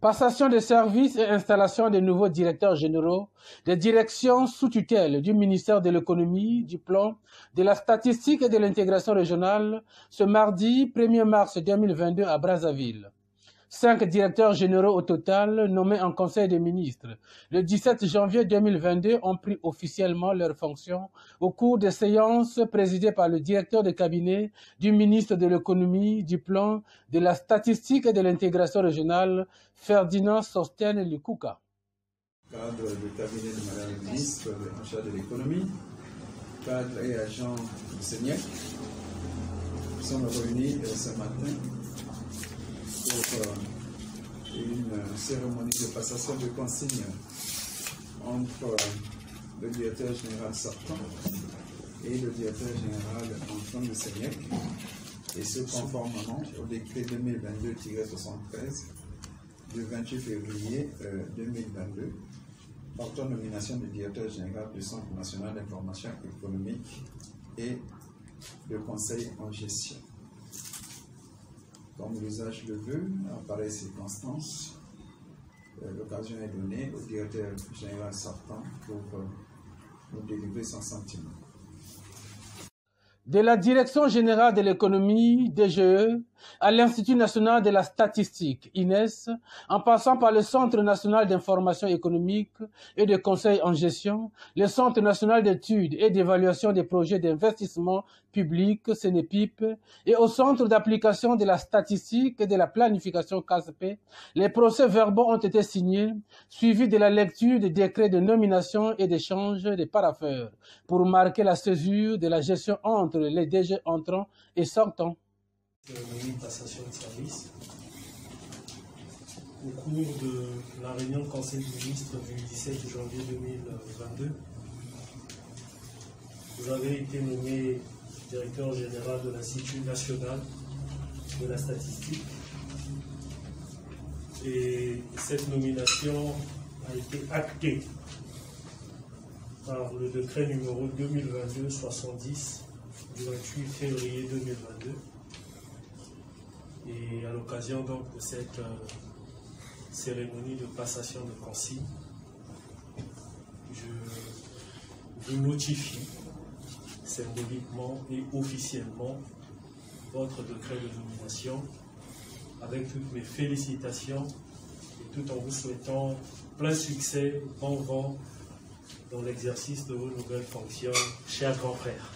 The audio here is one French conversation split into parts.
Passation de services et installation des nouveaux directeurs généraux des directions sous tutelle du ministère de l'Économie, du Plan, de la Statistique et de l'Intégration régionale ce mardi 1er mars 2022 à Brazzaville. 5 directeurs généraux au total nommés en Conseil des ministres le 17 janvier 2022 ont pris officiellement leurs fonctions au cours des séances présidées par le directeur de cabinet du ministre de l'Économie, du Plan, de la Statistique et de l'Intégration régionale, Ferdinand Sostène Lukuka. Cadre du cabinet de Madame la ministre en charge de l'économie, cadre et agent du Sénèque, nous sommes réunis ce matin pour une cérémonie de passation de consignes entre le directeur général sortant et le directeur général entrant du Sénèque, et ce conformément au décret 2022-73 du 28 février 2022 portant nomination du directeur général du Centre national d'information économique et de conseil en gestion. Comme l'usage le veut, en pareille circonstance, l'occasion est donnée au directeur général sortant pour nous délivrer son sentiment. De la Direction générale de l'économie, DGE, à l'Institut national de la statistique, INES, en passant par le Centre national d'information économique et de conseil en gestion, le Centre national d'études et d'évaluation des projets d'investissement public, CNEPIP, et au Centre d'application de la statistique et de la planification CASP, les procès-verbaux ont été signés, suivis de la lecture des décrets de nomination et d'échange des parapheurs, pour marquer la césure de la gestion entre les DG entrants et sortants. Une passation de service. Au cours de la réunion du Conseil des ministres du 17 janvier 2022, vous avez été nommé directeur général de l'Institut national de la statistique. Et cette nomination a été actée par le décret numéro 2022-70 du 28 février 2022. Et à l'occasion donc de cette cérémonie de passation de consignes, je vous notifie symboliquement et officiellement votre décret de nomination avec toutes mes félicitations et tout en vous souhaitant plein succès, bon vent dans l'exercice de vos nouvelles fonctions, chers grands frères.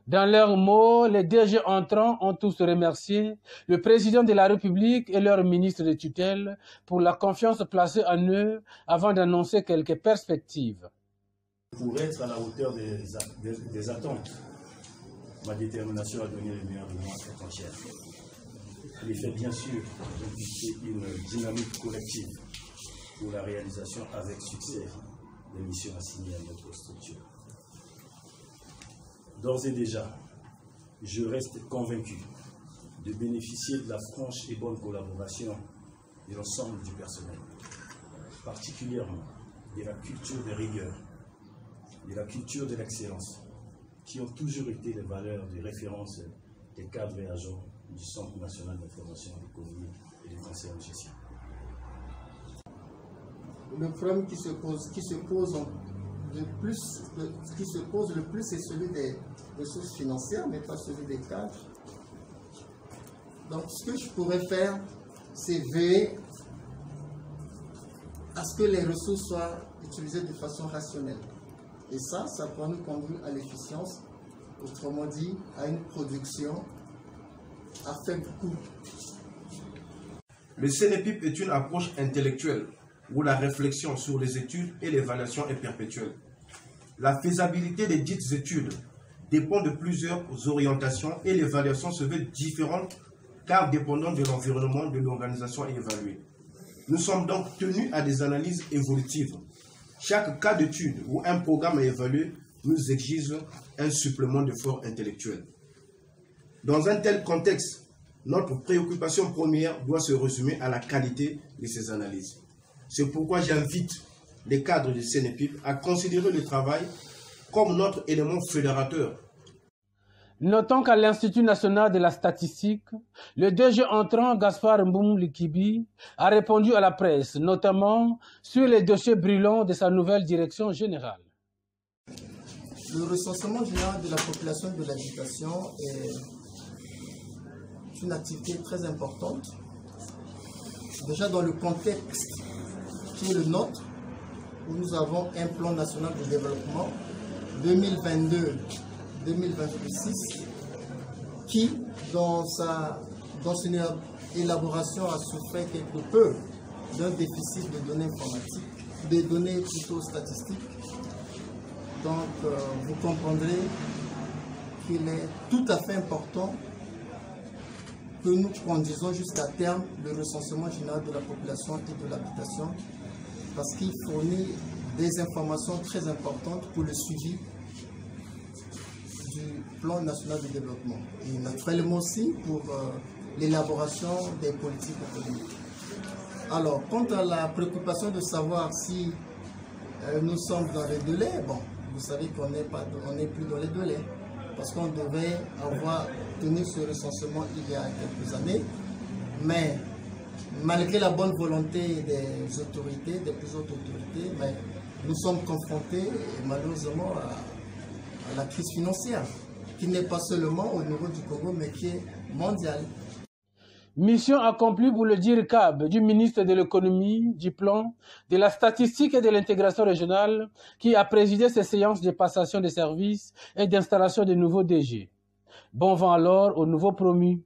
Dans leurs mots, les DG entrants ont tous remercié le président de la République et leur ministre de tutelle pour la confiance placée en eux avant d'annoncer quelques perspectives. Pour être à la hauteur des attentes, ma détermination à donner le meilleur de moi est entière. Il fait bien sûr d'impliquer une dynamique collective pour la réalisation avec succès des missions assignées à notre structure. D'ores et déjà, je reste convaincu de bénéficier de la franche et bonne collaboration de l'ensemble du personnel, particulièrement de la culture de rigueur, de la culture de l'excellence, qui ont toujours été les valeurs de référence des cadres et agents du Centre national d'information économique et de conseil en gestion. Le problème qui se pose le plus, c'est celui des ressources financières, mais pas celui des cadres. Donc, ce que je pourrais faire, c'est veiller à ce que les ressources soient utilisées de façon rationnelle. Et ça pourra nous conduire à l'efficience, autrement dit, à une production à faible coût. Le CNEPIP est une approche intellectuelle où la réflexion sur les études et l'évaluation est perpétuelle. La faisabilité des dites études dépend de plusieurs orientations et l'évaluation se veut différente car dépendant de l'environnement de l'organisation évaluée. Nous sommes donc tenus à des analyses évolutives. Chaque cas d'étude ou un programme à évaluer nous exige un supplément d'effort intellectuel. Dans un tel contexte, notre préoccupation première doit se résumer à la qualité de ces analyses. C'est pourquoi j'invite les cadres du CNEPIP à considérer le travail comme notre élément fédérateur. Notons qu'à l'Institut national de la statistique, le DG entrant Gaspard Mboum Likibi a répondu à la presse, notamment sur les dossiers brûlants de sa nouvelle direction générale. Le recensement général de la population et de l'habitation est une activité très importante. Déjà dans le contexte qui est le nôtre, où nous avons un plan national de développement 2022-2026 qui, dans son élaboration, a souffert quelque peu d'un déficit de données informatiques, des données plutôt statistiques. Donc, vous comprendrez qu'il est tout à fait important que nous conduisons jusqu'à terme le recensement général de la population et de l'habitation, parce qu'il fournit des informations très importantes pour le suivi du plan national de développement et naturellement aussi pour l'élaboration des politiques économiques. Alors, quant à la préoccupation de savoir si nous sommes dans les délais, bon, vous savez qu'on n'est plus dans les délais, parce qu'on devait avoir tenu ce recensement il y a quelques années, mais malgré la bonne volonté des autorités, des plus hautes autorités, mais nous sommes confrontés malheureusement à la crise financière, qui n'est pas seulement au niveau du Congo, mais qui est mondiale. Mission accomplie pour le DIRCAB du ministre de l'économie, du plan, de la statistique et de l'intégration régionale qui a présidé ces séances de passation de services et d'installation de nouveaux DG. Bon vent alors aux nouveaux promus.